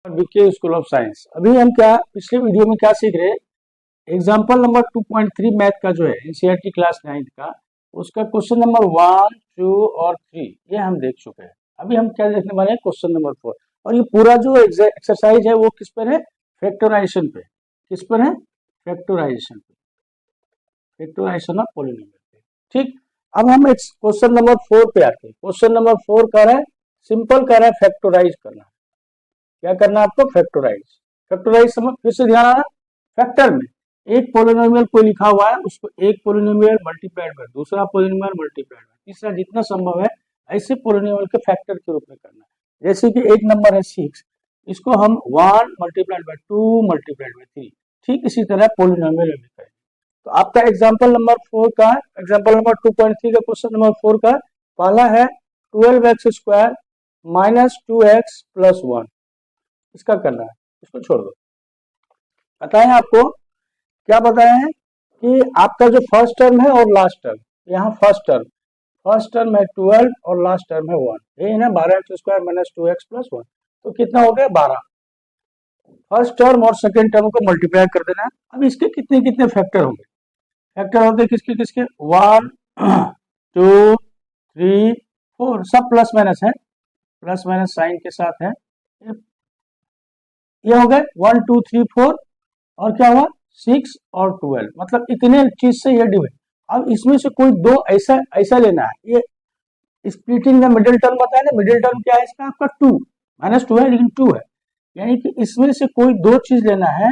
BK school of science. अभी हम क्या पिछले वीडियो में क्या सीख रहे हैं, एग्जाम्पल नंबर 2.3 मैथ का जो है एनसीईआरटी क्लास 9 का, उसका क्वेश्चन नंबर 1, 2 और 3 ये हम देख चुके हैं। अभी हम क्या देखने वाले हैं, क्वेश्चन नंबर 4। और ये पूरा जो एक्सरसाइज है वो किस पर है, फैक्टराइजेशन पे। किस पर है, फैक्टराइजेशन पे, फैक्टराइजेशन ऑफ पॉलिनोमियल पे। ठीक, अब हम क्वेश्चन नंबर 4 पे आते हैं। क्वेश्चन नंबर 4 कर रहा है, सिंपल कर रहा है, फैक्टराइज करना है। क्या करना है आपको, फैक्टराइज। फैक्टराइज समझ, फिर से ध्यान आना, फैक्टर में एक पॉलिनोमियल कोई लिखा हुआ है, उसको एक पॉलिनोमियल मल्टीप्लाइड बाय दूसरा पॉलिनोमियल मल्टीप्लाइड बाय तीसरा, जितना संभव है ऐसे पॉलिनोमियल के फैक्टर के रूप में करना है। जैसे कि एक नंबर है 6, इसको हम 1 मल्टीप्लाइड बाय 2 मल्टीप्लाइड बाय 3, ठीक इसी तरह पॉलिनोमियल में करें। तो आपका एग्जाम्पल नंबर 4 का, एग्जाम्पल नंबर 2.3 का क्वेश्चन नंबर 4 का पहला है 12x² माइनस 2x प्लस 1, इसका करना है। इसको छोड़ दो। बताएं आपको क्या बताया है कि आपका जो फर्स्ट टर्म है और लास्ट टर्म, यहाँ फर्स्ट टर्म है 12 और लास्ट टर्म है 1, ये है ना 12x² माइनस 2x प्लस 1, तो कितना हो गया 12। फर्स्ट टर्म और सेकेंड टर्म को मल्टीप्लाई कर देना है। अब इसके कितने कितने फैक्टर होंगे, फैक्टर होते किसके किसके, 1, 2, 3, 4, सब प्लस माइनस है, प्लस माइनस साइन के साथ है। ये हो गए 1, 2, 3, 4 और क्या हुआ 6 और 12, मतलब इतने चीज से ये डिवाइड। अब इसमें से कोई दो ऐसा लेना है, ये स्प्लिटिंग द मिडिल टर्म बताया ना, मिडिल टर्म क्या है इसका, आपका 2 माइनस 2 है लेकिन 2 है, यानी कि इसमें से कोई दो चीज लेना है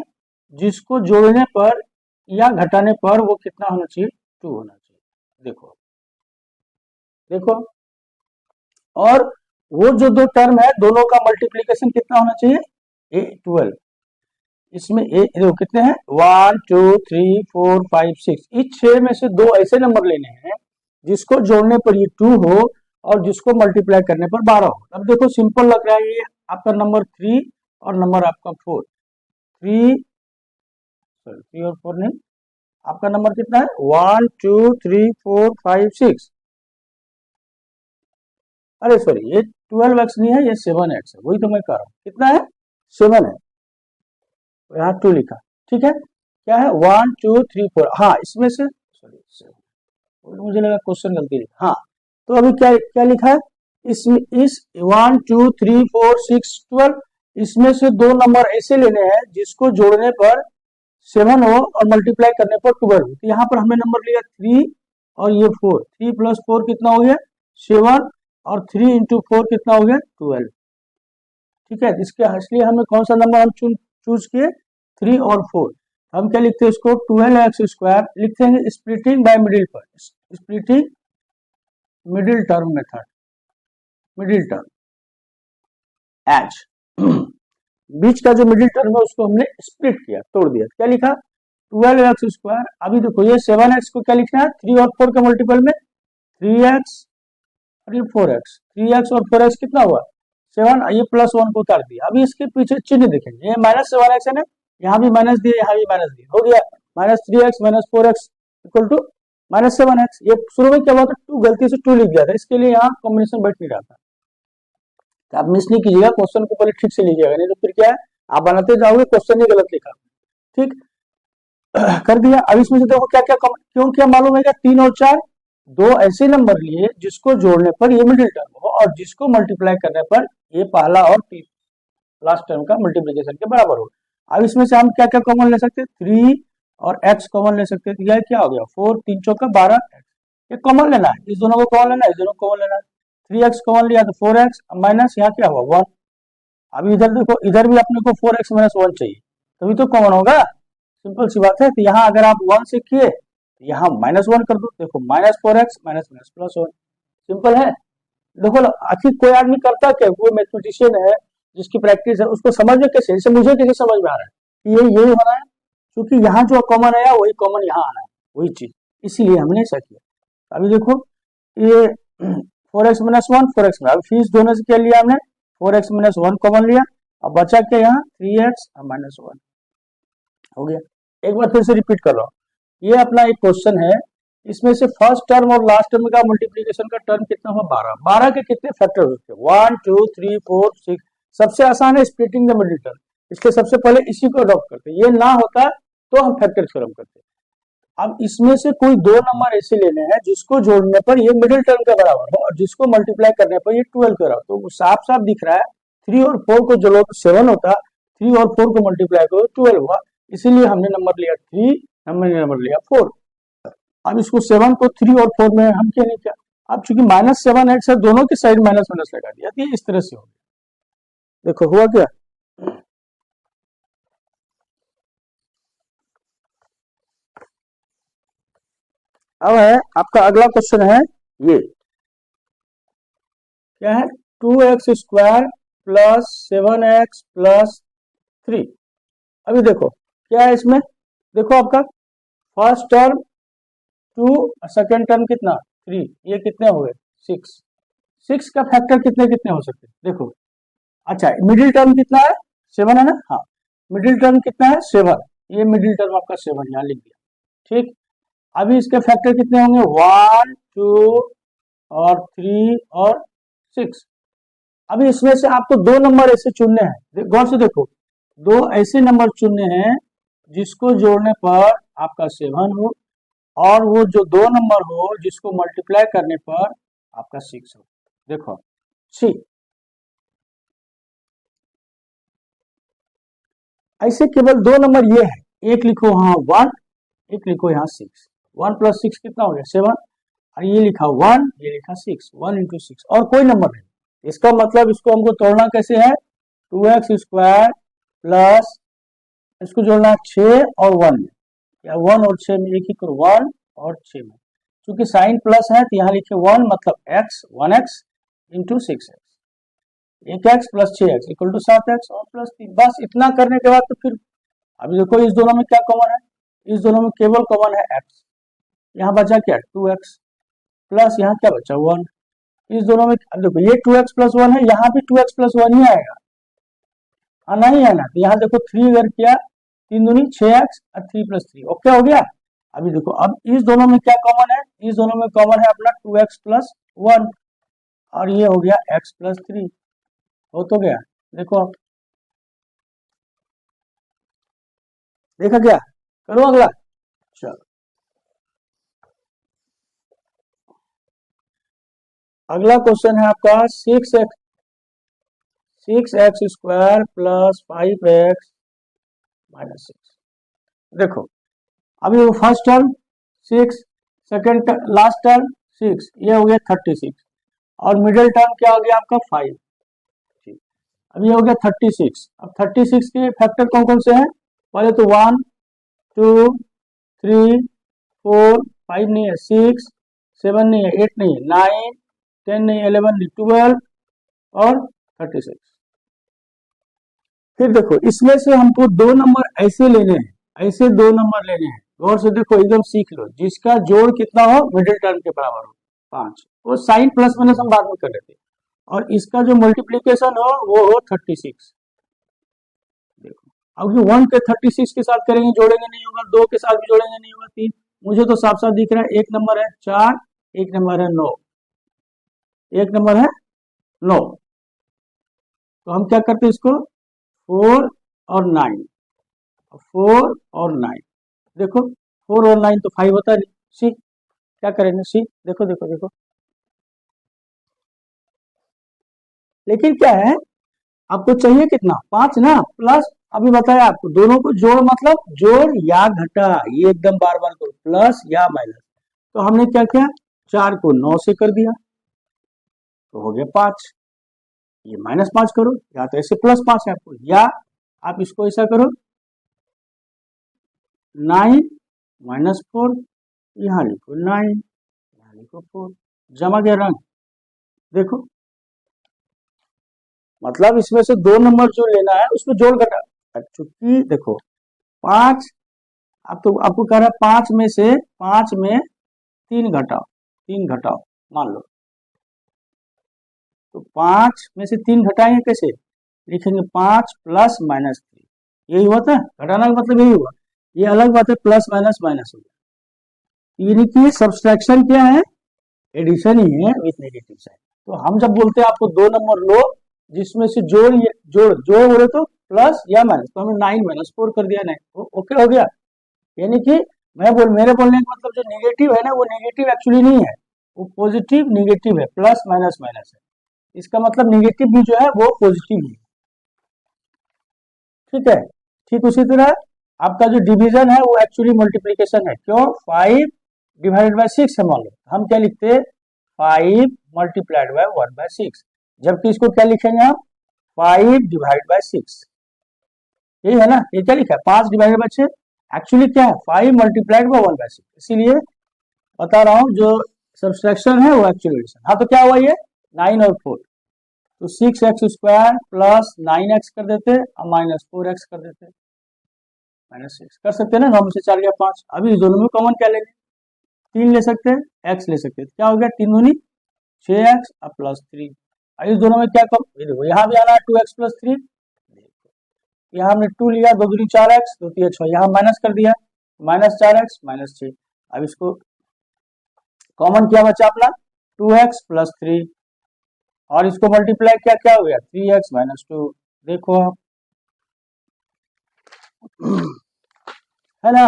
जिसको जोड़ने पर या घटाने पर वो कितना होना चाहिए, 2 होना चाहिए। देखो देखो, और वो जो दो टर्म है दोनों का मल्टीप्लीकेशन कितना होना चाहिए, 12। इसमें देखो कितने हैं, 1, 2, 3, 4, 5, 6, इस 6 में से दो ऐसे नंबर लेने हैं जिसको जोड़ने पर ये 2 हो और जिसको मल्टीप्लाई करने पर 12 हो। अब देखो सिंपल लग रहा है, ये आपका नंबर 3 और नंबर आपका 4, 3 और 4 नहीं, आपका नंबर कितना है 1, 2, 3, 4, 5, 6, अरे सॉरी ये 12x नहीं है, ये 7x है, वही तो मैं कह रहा हूँ, कितना है 7 है, यहाँ 2 लिखा, ठीक है। क्या है 1, 2, 3, 4, हाँ इसमें से सॉरी मुझे लगा क्वेश्चन गलती लिखा, हाँ तो अभी क्या क्या लिखा है, इसमें इस 1, 2, 3, 4, 6, 12, इसमें से दो नंबर ऐसे लेने हैं जिसको जोड़ने पर 7 हो और मल्टीप्लाई करने पर 12 हो। तो यहाँ पर हमने नंबर लिया 3 और ये 4, 3 प्लस 4 कितना हो गया 7 और 3 इंटू 4 कितना हो गया 12, ठीक है। इसलिए हमें कौन सा नंबर हम चूज किए, 3 और 4। हम क्या लिखते हैं इसको, 12x² लिखते हैं स्प्लिटिंग बाय मिडिल पर, splitting middle term method, middle term as बीच का जो मिडिल टर्म है उसको हमने स्प्लिट किया, तोड़ दिया। क्या लिखा 12x², अभी देखो ये 7x को क्या लिखना है, 3 और 4 के मल्टीपल में 3x और ये 4x, 3x और 4x कितना हुआ 7, ये प्लस 1 को उतार दिया। अभी इसके पीछे चिन्ह देखेंगे, ये माइनस 7x है ना, यहाँ भी माइनस दिया यहाँ भी माइनस दिया, हो गया minus 3x minus 4x equal to minus 7x। ये शुरू में क्या हुआ था, 2 गलती से 2 लिख दिया था, इसके लिए यहाँ कॉम्बिनेशन बैठ नहीं रहा था। तो आप मिस नहीं कीजिएगा, क्वेश्चन को पहले ठीक से लीजिएगा, नहीं तो फिर क्या है आप बनाते जाओगे क्वेश्चन ही गलत लिखा, ठीक कर दिया। अब इसमें से देखो क्या क्या क्यों क्या मालूम है क्या, 3 और 4 दो ऐसे नंबर लिए जिसको जोड़ने पर ये मिडिल टर्म हो और जिसको मल्टीप्लाई करने पर ये पहला और लास्ट टर्म का मल्टीप्लिकेशन के बराबर हो। अब इसमें से हम क्या क्या कॉमन ले सकते हैं, 3 और x कॉमन ले सकते हैं, तो यह क्या हो गया 4, 3 चौका 12, ये कॉमन लेना है, इस दोनों को कॉमन लेना है, इस दोनों को कॉमन लेना है। 3x कॉमन लिया तो 4x माइनस यहाँ क्या हुआ 1। अभी इधर देखो, इधर भी अपने को 4x माइनस 1 चाहिए, तभी तो कॉमन होगा, सिंपल सी बात है। तो यहाँ अगर आप 1 से किए तो यहाँ -1 कर दो, देखो -4x minus minus plus 1, simple है। देखो आखिर कोई आदमी करता क्या, कोई मैथमेटिशियन है जिसकी प्रैक्टिस है उसको समझ में कैसे, जैसे मुझे कैसे समझ में आ रहा है कि यही होना है, क्योंकि यहाँ जो कॉमन आया वही कॉमन यहाँ आना है, वही चीज, इसीलिए हमने ऐसा किया। अभी देखो ये 4x माइनस 1 4x में, अब फीस दोनों से क्या लिया हमने 4x माइनस 1 कॉमन लिया, अब बचा क्या यहाँ 3x माइनस 1 हो गया। एक बार फिर से रिपीट कर रहा हूँ, ये अपना एक क्वेश्चन है, इसमें से फर्स्ट टर्म और लास्ट टर्म का मल्टीप्लिकेशन का टर्म कितना हुआ 12, 12 के कितने फैक्टर होते हैं 1, 2, 3, 4, 6, सबसे आसान है स्प्लिटिंग द मिडिल टर्म, इसलिए सबसे पहले इसी को अडॉप्ट करते हैं। ये ना होता तो हम फैक्टर थ्योरम करते। अब इसमें से कोई दो नंबर ऐसे लेने हैं जिसको जोड़ने पर ये मिडिल टर्म के बराबर हो और जिसको मल्टीप्लाई करने पर ये 12 के बराबर। तो साफ साफ दिख रहा है 3 और 4 को जोड़ो तो 7 होता, 3 और 4 को मल्टीप्लाई करो 12 हुआ, इसीलिए हमने नंबर लिया 3, हमने नंबर लिया 4। अब इसको 7 को 3 और 4 में हम क्या नहीं किया, अब चूंकि -7x है दोनों की साइड माइनस माइनस लगा दिया, तो ये इस तरह से हो गया। देखो हुआ क्या, अब है आपका अगला क्वेश्चन है ये क्या है 2x² प्लस 7x प्लस 3। अभी देखो क्या है इसमें, देखो आपका फर्स्ट टर्म 2, सेकेंड टर्म कितना 3, ये कितने हो गए 6। 6 का फैक्टर कितने कितने हो सकते हैं देखो। अच्छा मिडिल टर्म कितना है 7 है ना, हाँ मिडिल टर्म कितना है 7, ये मिडिल टर्म आपका 7 यहाँ लिख दिया ठीक। अभी इसके फैक्टर कितने होंगे 1, 2 और 3 और 6। अभी इसमें से आपको दो नंबर ऐसे चुनने हैं, गौर से देखो, दो ऐसे नंबर चुनने हैं जिसको जोड़ने पर आपका 7 हो और वो जो दो नंबर हो जिसको मल्टीप्लाई करने पर आपका 6 हो। देखो सी ऐसे केवल दो नंबर ये है, एक लिखो हाँ 1, एक लिखो यहाँ 6, 1 + 6 कितना हो गया 7, और ये लिखा 1, ये लिखा 6, 1 × 6 और कोई नंबर नहीं। इसका मतलब इसको हमको तोड़ना कैसे है 2x² प्लस इसको जोड़ना 6 और 1 में, या 1 और 6 में, एक ही करो 1 और 6 में, क्योंकि साइन प्लस है तो यहाँ लिखे 1 मतलब x 1x × 6x, 1x + 6x = 7x और प्लस 3। बस इतना करने के बाद तो फिर अभी देखो इस दोनों में क्या कॉमन है, इस दोनों में केवल कॉमन है x, यहाँ बचा क्या 2x प्लस यहाँ क्या बचा 1, इस दोनों में अब देखो ये 2x + 1 है, यहाँ भी 2x + 1 ही आएगा, आना ही है ना। तो यहाँ देखो 3 अगर किया 3 दूनी 6x और 3 + 3 ओके हो गया। अभी देखो अब इस दोनों में क्या कॉमन है, इस दोनों में कॉमन है अपना 2x + 1 और ये हो गया x + 3 हो तो गया। देखो अब देखा क्या, करो अगला। चलो अगला क्वेश्चन है आपका 6x² प्लस 5x - 6। देखो अभी वो first term 6, second last term 6, ये हो गया 36 और मिडिल टर्म क्या हो गया आपका 5 ठीक। अब ये हो गया 36। अब 36 के फैक्टर कौन कौन से हैं, पहले तो 1 2 3 4 5 नहीं है 6 7 नहीं है 8 नहीं है 9 10 नहीं 11 नहीं 12 और 36। फिर देखो इसमें से हमको दो नंबर ऐसे लेने हैं, ऐसे दो नंबर लेने हैं, गौर से देखो एकदम सीख लो, जिसका जोड़ कितना हो मिडिल टर्म के बराबर हो 5, वो साइन प्लस माइनस हम बाद में कर लेते हैं, और इसका जो मल्टीप्लीकेशन हो वो हो 36। देखो अब 1 के 36 के साथ करेंगे जोड़ेंगे नहीं होगा, 2 के साथ भी जोड़ेंगे नहीं होगा 3, मुझे तो साफ साफ दिख रहा है, एक नंबर है 4, एक नंबर है 9, एक नंबर है 9, तो हम क्या करते हैं इसको 4 और 9, 4 और 9, देखो 4 और 9 तो 5 होता है, सी क्या करेंगे सी, देखो देखो देखो, लेकिन क्या है आपको चाहिए कितना 5 ना, प्लस अभी बताया आपको दोनों को जोड़ मतलब जोड़ या घटा, ये एकदम बार बार करो प्लस या माइनस, तो हमने क्या किया 4 को 9 से कर दिया तो हो गया 5, ये -5 करो, या तो ऐसे +5 है आपको, या आप इसको ऐसा करो 9 - 4, यहाँ लिखो 9 यहाँ लिखो 4, जमा गया रंग। देखो मतलब इसमें से दो नंबर जो लेना है उसमें जोड़ घटा, चूंकि देखो 5 अब तो आपको कह रहा है 5 में से 5 में 3 घटाओ, 3 घटाओ मान लो, तो 5 में से 3 घटाएंगे कैसे, लिखेंगे 5 + -3, यही हुआ था, घटाना का मतलब यही हुआ, ये अलग बात है प्लस माइनस माइनस हो गया, यानी कि सब्सट्रैक्शन क्या है एडिशन ही है विथ नेगेटिव साइन। तो हम जब बोलते हैं आपको दो नंबर लो जिसमें से जोड़ जोड़ जोड़ बोले तो प्लस या माइनस, तो हमने 9 माइनस 4 कर दिया, नहीं ओके हो गया। यानी कि मेरे बोलने का मतलब जो नेगेटिव है ना वो नेगेटिव एक्चुअली नहीं है, वो पॉजिटिव नेगेटिव है, प्लस माइनस माइनस है। इसका मतलब नेगेटिव भी जो है वो पॉजिटिव ही है, ठीक है। ठीक उसी तरह आपका जो डिवीजन है वो एक्चुअली मल्टीप्लीकेशन है, क्यों 5 डिवाइडेड बाय 6 है, मान लो हम क्या लिखते हैं 5 मल्टीप्लाइड बाय 1/6, जबकि इसको क्या लिखेंगे हम 5 डिवाइड बाय 6, यही है ना, ये क्या लिखा है 5 डिवाइडेड बाय 6, एक्चुअली क्या है 5 मल्टीप्लाइड बाय 1/6, इसीलिए बता रहा हूँ जो सब्सट्रैक्शन है वो एक्चुअली एडिशन। हाँ तो क्या हुआ ये 9 और 4, तो 6x² प्लस 9x कर देते और माइनस 4x कर देते, -6 कर सकते हैं ना, 9 में से 4 गया 5। अभी इस दोनों में कॉमन क्या लेंगे 3 ले सकते हैं, x ले सकते हैं, क्या हो गया 3 दूनी 6x और प्लस 3। अब इस दोनों में क्या कम, ये देखो यहाँ भी आना है 2x प्लस 3, यहाँ हमने 2 लिया, 2 दूनी 4x 2 3 6, यहाँ माइनस कर दिया -4x -6। अब इसको कॉमन क्या बचा अपना 2x प्लस 3, और इसको मल्टीप्लाई क्या क्या हो गया 3x -2, देखो आप है ना,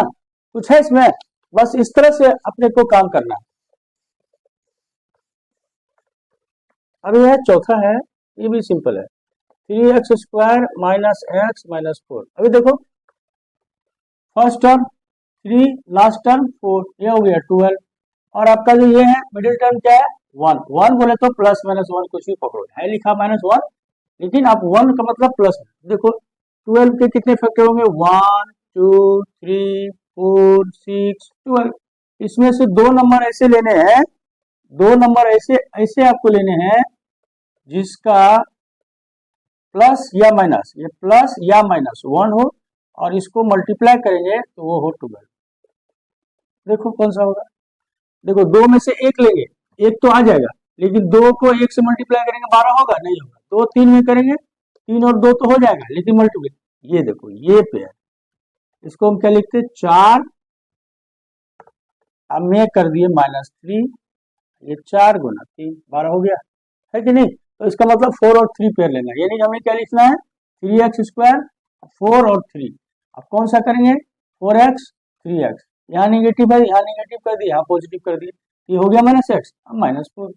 कुछ है इसमें, बस इस तरह से अपने को काम करना है। अब यह चौथा है, ये भी सिंपल है 3x² माइनस x माइनस 4। अभी देखो फर्स्ट टर्म 3, लास्ट टर्म 4, ये हो गया 12, और आपका जो ये है मिडिल टर्म क्या है 1, 1 बोले तो प्लस माइनस 1 कुछ भी पकड़ो, है लिखा -1, लेकिन आप 1 का मतलब प्लस, देखो 12 के कितने फैक्टर होंगे 1 2 3 4 6 12, इसमें से 2 नंबर ऐसे लेने हैं, 2 नंबर ऐसे ऐसे आपको लेने हैं जिसका प्लस या माइनस, ये प्लस या माइनस 1 हो, और इसको मल्टीप्लाई करेंगे तो वो हो 12। देखो कौन सा होगा, देखो 2 में से 1 लेंगे, 1 तो आ जाएगा, लेकिन 2 को 1 से मल्टीप्लाई करेंगे 12 होगा, नहीं होगा। 2 3 में करेंगे 3 और 2 तो हो जाएगा, लेकिन मल्टीप्लाई, ये देखो ये पेयर, इसको हम क्या लिखते हैं 4, अब में कर दिए -3, ये 4 गुना 3 12 हो गया, है कि नहीं। तो इसका मतलब 4 और 3 पेयर लेना है, यानी हमें क्या लिखना है 3x², 4 और 3। अब कौन सा करेंगे 4x 3x, यहाँ निगेटिव है यहाँ निगेटिव कर दिया, यहाँ पॉजिटिव कर दिया, ये हो गया -x -4।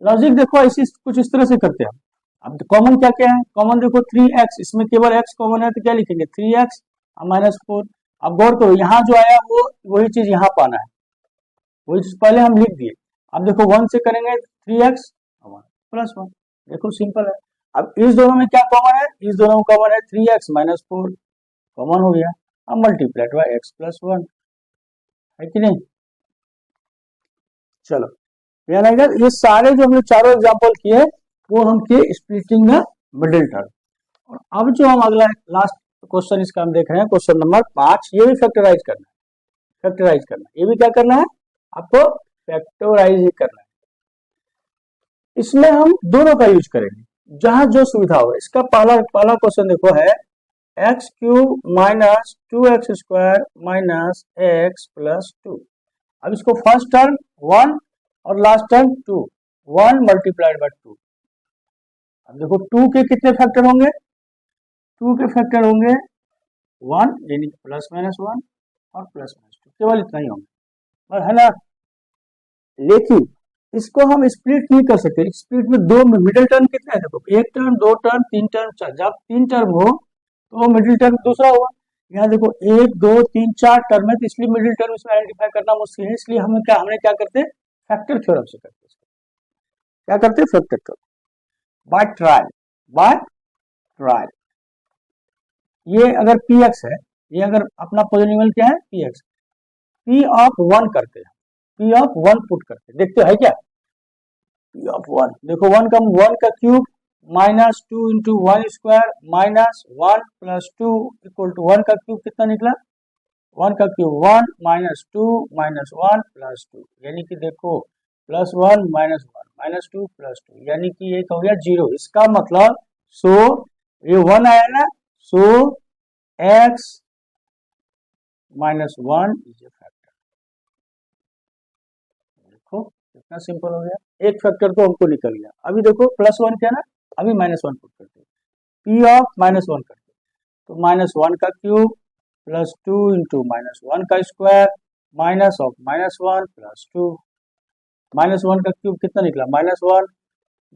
लॉजिक देखो ऐसी कुछ इस तरह से करते हैं। अब कॉमन क्या क्या है, कॉमन देखो 3x, इसमें केवल x कॉमन है तो क्या लिखेंगे 3x -4। अब गौर करो यहाँ जो आया वो वही चीज यहाँ पाना है, वही चीज पहले हम लिख दिए। अब देखो 1 से करेंगे 3x प्लस 1, देखो सिंपल है। अब इस दोनों में क्या कॉमन है, इस दोनों में कॉमन है 3x -4, कॉमन हो गया, अब मल्टीप्लाइड बाय x प्लस 1, है कि नहीं। चलो यानी ये सारे जो हमने चारों एग्जांपल किए वो हम किए स्प्लिटिंग द मिडिल टर्म। और अब जो हम अगला लास्ट क्वेश्चन इसका हम देख रहे हैं क्वेश्चन नंबर 5, ये भी फैक्टराइज करना है, फैक्टराइज करना है, ये भी क्या करना है आपको फैक्टराइज ही करना है। इसमें हम दोनों का यूज करेंगे जहां जो सुविधा हो। इसका पहला क्वेश्चन देखो है x³ minus 2x² minus x plus 2। अब इसको फर्स्ट टर्म 1 और लास्ट टर्म 2, 1 मल्टीप्लाइड बाय 2। अब देखो 2 के कितने फैक्टर होंगे, 2 के फैक्टर होंगे 1, यानी प्लस माइनस 1 और प्लस माइनस 2, केवल इतना ही होंगे, है ना। लेकिन इसको हम स्प्लिट नहीं कर सकते, स्प्लिट में दो मिडिल टर्म कितने हैं, देखो 1 टर्म 2 टर्म 3 टर्म 4, जब 3 टर्म हो तो मिडिल टर्म दूसरा होगा। यहाँ देखो 1 2 3 4 टर्म है, तो इसलिए मिडिल टर्म इसमें आइडेंटिफाई करना मुश्किल है, इसलिए हमने क्या करते हैं फैक्टर थ्योरम से करते हैं। क्या करते हैं factor theorem by trial, by trial. ये अगर px है, ये अगर अपना पॉलिनोमियल क्या है px, p ऑफ 1 करते हैं, p ऑफ 1 पुट करते हैं, देखते हैं क्या p ऑफ 1, देखो 1 का cube minus 2 into 1 square minus 1 plus 2 equal to 1 का क्यूब कितना निकला 1 का क्यूब 1 माइनस 2 माइनस 1 प्लस 2, यानी कि देखो प्लस 1 माइनस 1 माइनस 2 प्लस 2, यानी कि ये हो गया 0। इसका मतलब सो ये 1 आया ना, सो x minus 1 is a factor. देखो कितना सिंपल हो गया, एक फैक्टर तो हमको निकल गया। अभी देखो प्लस 1 क्या ना, अभी -1 पुट करते हैं, पी ऑफ -1 करते हैं, तो -1 का क्यूब प्लस 2 इंटू -1 का स्क्वायर माइनस ऑफ -1 प्लस 2, -1 का क्यूब कितना निकला -1,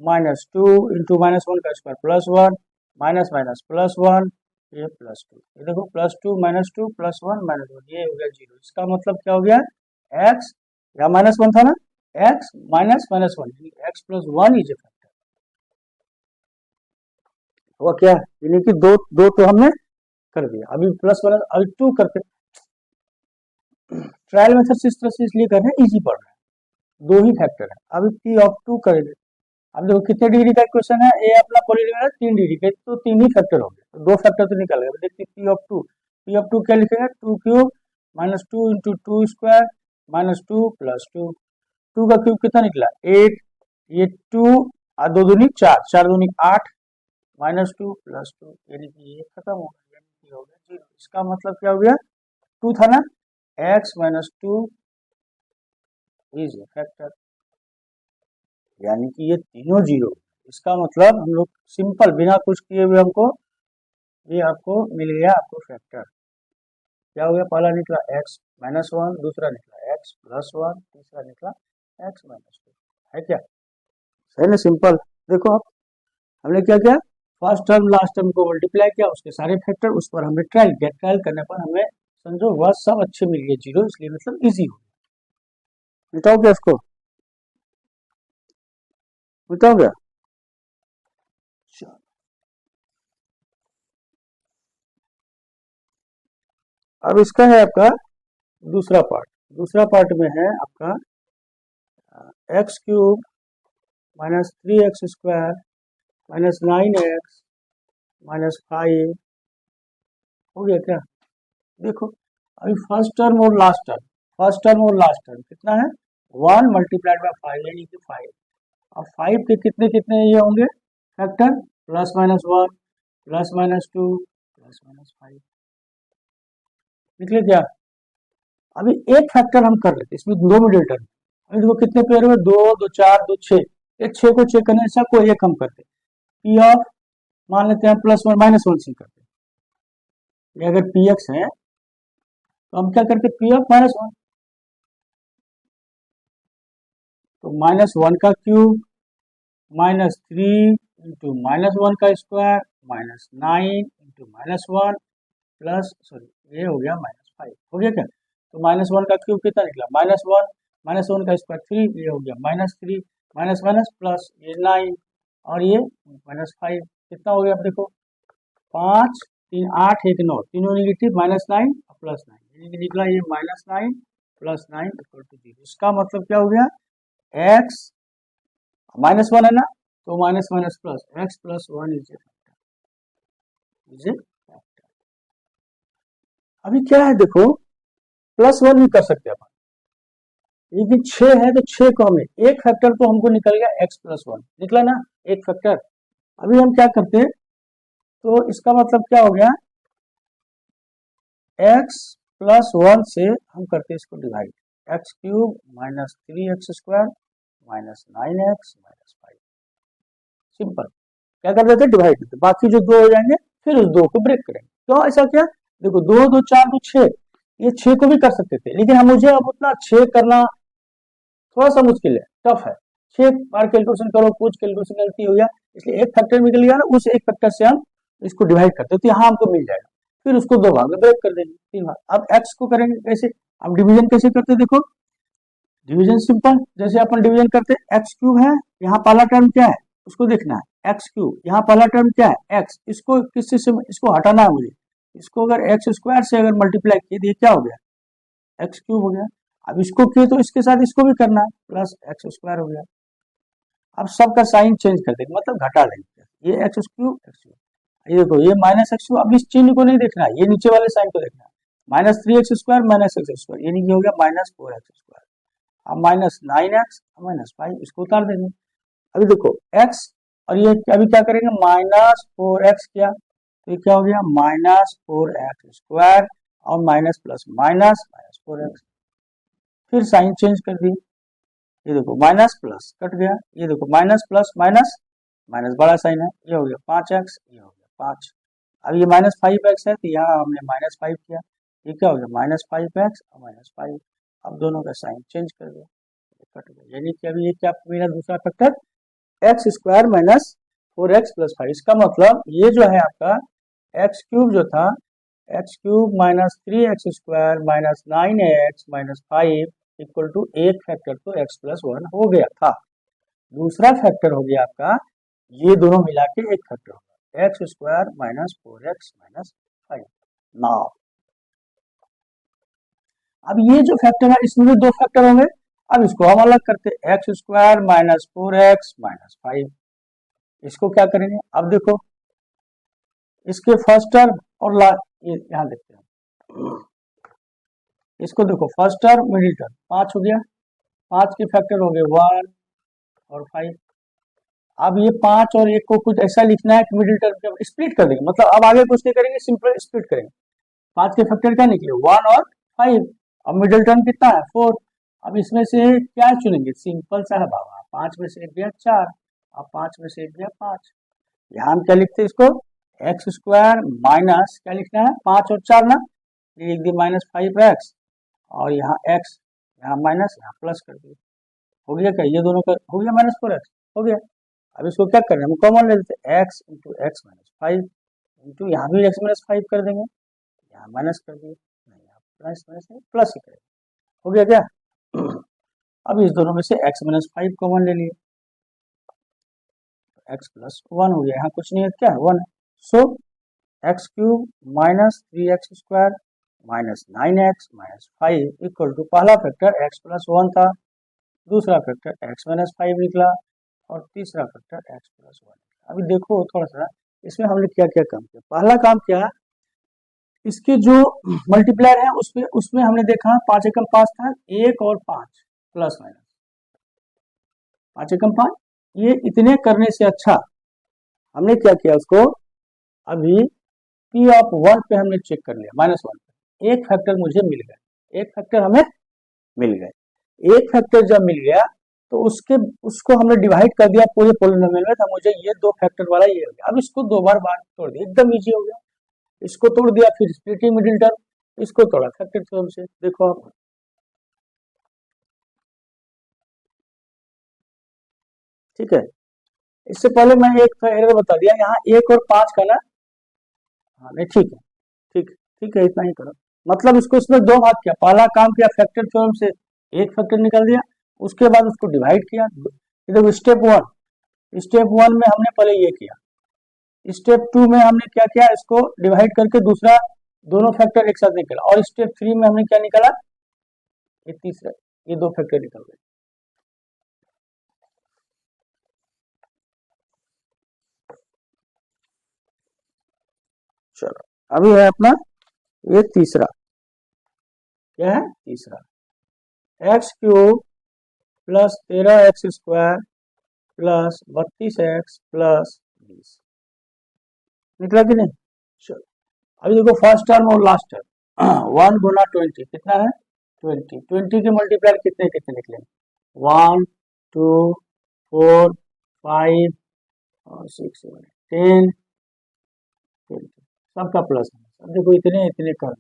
-2 इंटू -1 का स्क्वायर +1, माइनस माइनस +1, ये +2, ये देखो +2 -2 +1 -1, ये हो गया 0। इसका मतलब क्या हो गया, x या -1 था ना, x minus -1 x + 1 is a factor, हुआ क्या, यानी कि दो दो तो हमने कर दिया, अभी +1 अभी 2 करते, ट्रायल मेथड से इस तरह से इसलिए कर रहे हैं, इजी पड़ रहा है, दो ही फैक्टर है। अभी पी ऑफ 2 करेंगे, अब देखो कितने डिग्री का क्वेश्चन है, ये अपना पॉलीनोमियल है 3 डिग्री का, तो 3 ही फैक्टर हो गए, तो 2 फैक्टर तो निकल गए। देखिए पी ऑफ 2 क्या लिखेंगे, 2 क्यूब -2 इंटू 2 स्क्वायर -2 + 2, 2 का क्यूब कितना निकला 8, ये 2 और 2 दूनी 4, 4 दूनी 8 -2 + 2, यानी कि ये खत्म हो गया, यानी कि हो गया 0। इसका मतलब क्या हो गया, 2 था ना, x - 2 इज ए फैक्टर, यानी कि ये तीनों 0। इसका मतलब हम लोग सिंपल बिना कुछ किए हुए हमको ये आपको मिल गया, आपको फैक्टर क्या हो गया, पहला निकला x - 1, दूसरा निकला x + 1, तीसरा निकला x - 2, है क्या, सही ना, सिंपल। देखो आप हमने क्या किया, फर्स्ट टर्म लास्ट टर्म को मल्टीप्लाई किया, उसके सारे फैक्टर, उस पर हमने ट्रायल किया, ट्रायल करने पर हमें समझो वह सब अच्छे मिल गए 0, इसलिए मतलब इजी हो गया। मिटाओ क्या इसको, मिटाओ क्या, अब इसका है आपका दूसरा पार्ट, दूसरा पार्ट में है आपका x³ -3x² -9x -5 हो गया क्या, देखो अभी फर्स्ट टर्म और लास्ट टर्म, फर्स्ट टर्म और लास्ट टर्म कितना है 1 × 5 यानी कि 5, अब 5 के कितने कितने ये होंगे फैक्टर, +-1 +-2 +-5 निकले क्या। अभी एक फैक्टर हम कर लेते, इसमें 2 मिडिल टर्म, अभी देखो कितने पेयर हुए 2 2 4 2 6, ये 6 को चेक करने से कोई एक हम करते, पी ऑफ मान लेते हैं +1 -1 से करते, ये अगर पी एक्स है तो हम क्या करते पी ऑफ -1, तो -1 का क्यूब -3 इंटू -1 का स्क्वायर -9 इंटू -1 प्लस सॉरी ये हो गया -5, हो गया क्या, तो -1 का क्यूब कितना निकला -1 -1 का स्क्वायर 3, ये हो गया -3 माइनस माइनस प्लस ये 9 और ये -5, कितना हो गया आप देखो 5 3 8 1 9, तीनों नेगेटिव -9 और +9, यानी कि निकला ये -9 +9 इक्वल टू 0। इसका मतलब क्या हो गया, x -1 है ना, तो minus minus plus x + 1 is a factor. अभी क्या है देखो +1 भी कर सकते हैं अपन, लेकिन 6 है तो 6 को हमने एक फैक्टर तो हमको निकल गया x + 1 निकला ना एक फैक्टर। अभी हम क्या करते हैं, तो इसका मतलब क्या हो गया x + 1 से हम करते हैं इसको divide, x³ -3x² -9x -5, simple क्या कर देते डिवाइड देते, बाकी जो 2 हो जाएंगे फिर उस 2 को ब्रेक करेंगे। क्यों ऐसा क्या, देखो 2 2 4 2 6, ये 6 को भी कर सकते थे, लेकिन हम मुझे अब उतना 6 करना थोड़ा सा मुश्किल है, टफ है, 6 बार कैलकुलेशन करो, कुछ कैलकुलेशन गलती हो गया, इसलिए एक फैक्टर निकल गया ना, उस एक फैक्टर से हम इसको डिवाइड करते तो यहाँ हमको मिल जाएगा, फिर उसको 2 भाग में ब्रेक कर देंगे 3 भाग। अब x को करेंगे कैसे, अब डिवीजन कैसे करते देखो, डिवीजन सिंपल, जैसे अपन डिवीजन करते x³ है, यहाँ पहला टर्म क्या है उसको देखना है, x³, यहाँ पहला टर्म क्या है x, इसको किसी से इसको हटाना है मुझे, इसको अगर x² से अगर मल्टीप्लाई किए तो ये क्या हो गया x³ हो गया, अब इसको किए तो इसके साथ इसको भी करना है +x² हो गया। अब सबका साइन चेंज कर देंगे, मतलब घटा देंगे, ये x³ ये देखो ये -x², अब इस चिन्ह को नहीं देखना है, ये नीचे वाले साइन को देखना है, -3x² -x², यानी कि हो गया -4x², अब -9x -5 इसको उतार देंगे। अभी देखो x और ये अभी क्या करेंगे -4x किया, तो ये क्या हो गया -4x² और माइनस प्लस माइनस -4x, फिर साइन चेंज कर दिए, ये देखो माइनस प्लस कट गया, ये देखो माइनस प्लस माइनस माइनस बड़ा साइन है, ये हो गया 5x, ये हो गया 5। अब ये -5x है तो यहाँ हमने -5 किया, ये क्या हो गया -5x और -5। अब दोनों का साइन चेंज कर दिया, कट गया। यानी कि अभी ये क्या मेरा दूसरा factor x² minus 4x plus 5। इसका मतलब ये जो है आपका x³ जो था, x³ minus 3x² minus 9x minus 5 equal to एक फैक्टर तो x+1 हो गया था। दूसरा फैक्टर हो गया आपका ये दोनों मिला के एक फैक्टर होगा x² minus 4x minus 5। Now अब ये जो फैक्टर है इसमें भी दो फैक्टर होंगे। अब इसको हम अलग करते हैं, x² माइनस 4x माइनस 5। इसको क्या करेंगे, अब देखो इसके फर्स्ट टर्म और ये यहाँ देखते हैं, इसको देखो फर्स्ट टर्म मिडिल टर्म 5 हो गया, 5 के फैक्टर हो गए 1 और 5। अब ये 5 और 1 को कुछ ऐसा लिखना है कि मिडिल टर्म के स्प्लिट कर देंगे, मतलब अब आगे कुछ नहीं करेंगे, सिंपल स्प्लिट करेंगे। 5 के फैक्टर क्या निकले 1 और 5, अब मिडिल टर्म कितना है 4। अब इसमें से क्या चुनेंगे, सिंपल सा है बाबा, 5 में से 1 गया 4, अब 5 में से 1 गया 5। यहाँ हम क्या लिखते हैं इसको x² माइनस क्या लिखना है 5 और 4 ना, ये लिख दिए -5x और यहाँ x, यहाँ माइनस, यहाँ प्लस कर दिए। हो गया क्या, ये दोनों का हो गया -4x हो गया। अब इसको क्या करना है, हम कॉमन ले लेते हैं, x into x minus 5 into यहाँ भी x माइनस 5 कर देंगे, यहाँ माइनस कर दिए, नहीं यहाँ प्लस माइनस प्लस ही करेंगे। हो गया क्या अब इस दोनों में से x माइनस 5 कॉमन ले लिए, x+1 हो गया, यहाँ कुछ नहीं है क्या है 1 है। So x³ minus 3x² minus 9x minus 5 equal to पहला फैक्टर x+1 था, दूसरा फैक्टर x माइनस 5 निकला और तीसरा फैक्टर x+1। अभी देखो थोड़ा सा इसमें हमने क्या क्या काम किया। पहला काम क्या, इसके जो मल्टीप्लायर है उसमें हमने देखा 5 एकम 5 था, 1 और 5 प्लस माइनस 5 एकम 5, ये इतने करने से अच्छा हमने क्या किया, उसको अभी P(1) पे हमने चेक कर लिया, -1 पे एक फैक्टर मुझे मिल गया, एक फैक्टर हमें मिल गए। एक फैक्टर जब मिल गया तो उसको हमने डिवाइड कर दिया पूरे पोलिनोमियल में, तो मुझे ये दो फैक्टर वाला ये हो गया। अब इसको दो बार तोड़ दिया, एकदम इजी हो गया। इसको तोड़ दिया, फिर स्प्लिटिंग मिडिल टर्म, इसको तोड़ा फैक्टर थ्योरम से। देखो आप ठीक है, इससे पहले मैं एक एरर बता दिया, यहाँ 1 और 5 का ना, हाँ नहीं ठीक है, ठीक है इतना ही करो। मतलब इसको इसमें दो भाग किया, पहला काम किया फैक्टर थ्योरम से एक फैक्टर निकाल दिया, उसके बाद उसको डिवाइड किया। देखो स्टेप 1 में हमने पहले ये किया, स्टेप 2 में हमने क्या किया, इसको डिवाइड करके दूसरा दोनों फैक्टर एक साथ निकला, और स्टेप 3 में हमने क्या निकाला, ये तीसरा, ये दो फैक्टर निकल गए। चलो अभी है अपना ये तीसरा, क्या है तीसरा, x³ plus 13x² plus 32x plus 20 निकला कि नहीं। चलो अभी देखो फर्स्ट टर्म और लास्ट टर्म 1 गुना 20 कितना है 20, 20 के मल्टीप्लायर कितने कितने निकले 1 2 4 5 और 6 7 10 20 सबका प्लस है। अब देखो इतने इतने कर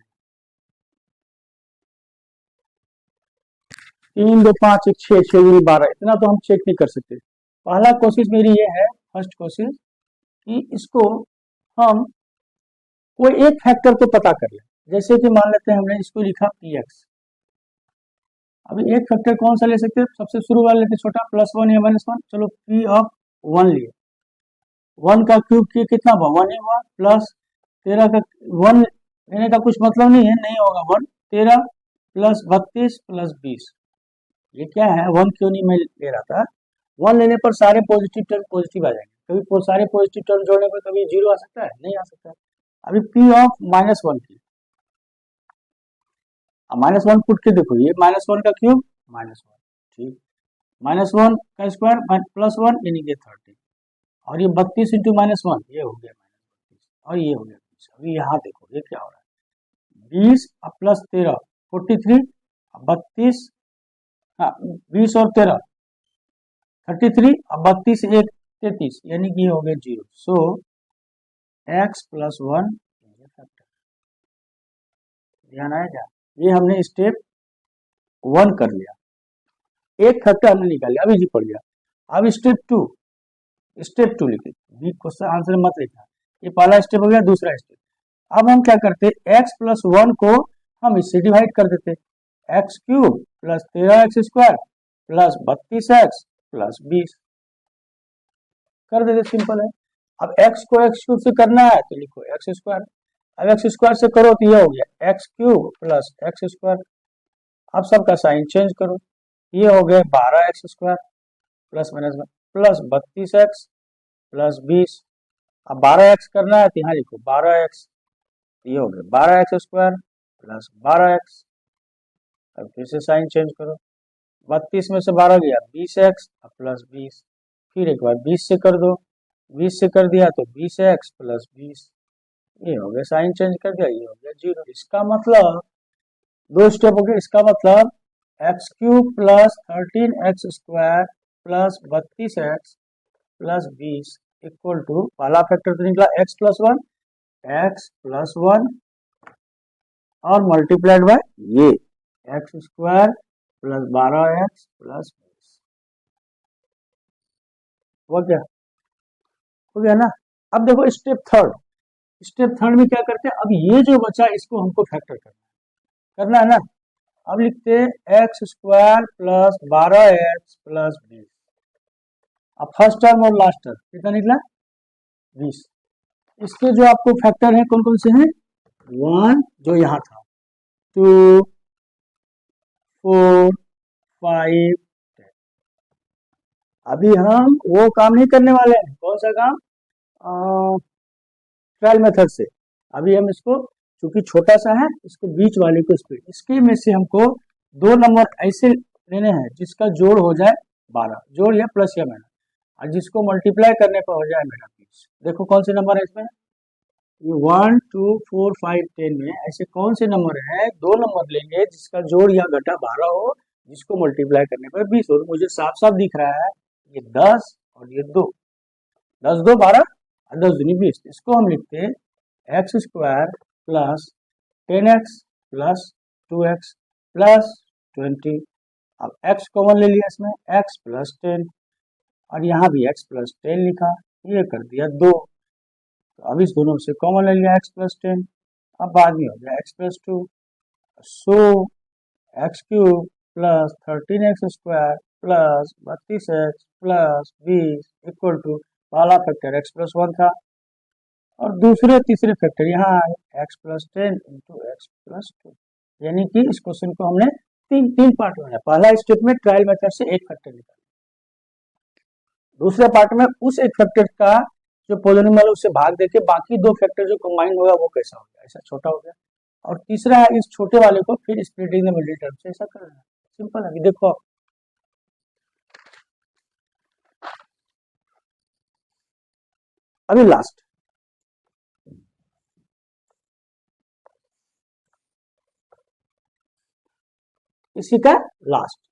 3 2 5 1 6 6 गुनी 12, इतना तो हम चेक नहीं कर सकते। पहला कोशिश मेरी ये है, फर्स्ट कोशिश कि इसको हम कोई एक फैक्टर को पता कर ले। जैसे कि मान लेते हैं हमने इसको लिखा px, अभी एक फैक्टर कौन सा ले सकते हैं, सबसे शुरू वाले लेते छोटा +1 या -1, चलो P(1) लिए, 1 का क्यूब किए कितना हुआ 1 ही हुआ, प्लस 13 का 1 लेने का कुछ मतलब नहीं है, नहीं होगा 1, 13 प्लस 32 प्लस 20, ये क्या है 1 क्यों नहीं मैं ले रहा था, 1 लेने पर सारे पॉजिटिव टर्म पॉजिटिव आ जाएंगे, कभी सारे पॉजिटिव टर्म जोड़ने पर कभी 0 आ सकता है, नहीं आ सकता है। अभी P(-1) की -1 पुट के देखो, ये -1 का क्यूब -1, ठीक, -1 का स्क्वायर +1 यानी कि 30, और ये 32 इंटू -1 ये हो गया -32 और ये हो गया 20। अभी यहाँ देखो ये क्या हो रहा है 20 अब प्लस 13 43, 32, हाँ 20 और 13 33, अब 32 एक 33, यानी कि हो गया 0। सो x प्लस 1 फैक्टर। ध्यान आएगा, ये हमने स्टेप 1 कर लिया, एक फैक्टर हमने निकाल लिया, अभी जी पड़ गया। अब स्टेप टू लिखे, बी क्वेश्चन आंसर मत लिखना, ये पहला स्टेप हो गया। दूसरा स्टेप, अब हम क्या करते, x प्लस 1 को हम इससे डिवाइड कर देते, x cube plus 13x² plus 32x plus 20 कर देते, सिंपल है। अब x को x क्यूब से करना है तो लिखो x², अब x² से करो तो ये हो गया x क्यूब प्लस x²। अब सबका साइन चेंज करो, ये हो गया 12x² plus minus plus 32x plus 20। अब 12x करना है तो यहाँ लिखो 12x, ये हो गया 12x² प्लस 12x। अब फिर से साइन चेंज करो, 32 में से 12 गया 20x प्लस 20, फिर एक बार 20 से कर दो, 20 से कर दिया तो 20x प्लस 20, ये हो गया साइन चेंज कर दिया, ये हो गया 0। इसका मतलब दो स्टेप हो गए, इसका मतलब x³ plus 13x² plus 32x plus 20 equal to, पहला फैक्टर तो निकला x प्लस 1 और मल्टीप्लाइड बाय ये x² प्लस 12x प्लस 20। हो गया ना। अब देखो स्टेप थर्ड में क्या करते हैं, अब ये जो बचा इसको हमको फैक्टर करना है ना। अब लिखते हैं x² प्लस 12x प्लस 20। अब फर्स्ट टर्म और लास्ट टर्म कितना निकला 20। इसके जो आपको फैक्टर हैं कौन कौन से हैं, 1 जो यहाँ था, 2 4 5 10। अभी हम वो काम नहीं करने वाले हैं, कौन सा काम, ट्रायल मेथड से। अभी हम इसको क्योंकि छोटा सा है, इसको बीच वाले को स्प्लिट, इसके में से हमको दो नंबर ऐसे लेने हैं जिसका जोड़ हो जाए 12, जोड़ या प्लस या माइनस, और जिसको मल्टीप्लाई करने पर हो जाए मेरा 20। देखो कौन से नंबर है इसमें, ये 1 2 4 5 10 में ऐसे कौन से नंबर है, दो नंबर लेंगे जिसका जोड़ या घटा 12 हो, जिसको मल्टीप्लाई करने पर 20 हो। मुझे साफ साफ दिख रहा है ये 10 और ये 2, 10 2 12 और 10 दूनी 20। इसको हम लिखते हैं x² plus 10x plus 2x plus 20। अब x कॉमन ले लिया इसमें, x प्लस 10 और यहाँ भी x प्लस 10 लिखा, ये कर दिया 2। तो अब इस दोनों से कॉमन ले लिया x प्लस 10, अब बाद में हो गया x plus 2। So x³ plus 13x² plus 32x plus 20 equal to, पहला फैक्टर x प्लस 1 था और दूसरे तीसरे फैक्टर यहाँ आए x plus 10 into x plus 2। यानी कि इस क्वेश्चन को हमने तीन पार्ट में है। पहला स्टेप में ट्रायल मेथड से एक फैक्टर निकाला, दूसरे पार्ट में उस एक फैक्टर का जो पॉलिनोमियल है उससे भाग देके बाकी दो फैक्टर जो कंबाइन होगा वो कैसा हो गया, ऐसा छोटा हो गया। और तीसरा है इस छोटे वाले को फिर स्प्लिटिंग द मिडिल टर्म से ऐसा करना है, सिंपल है। देखो अभी लास्ट, इसी का लास्ट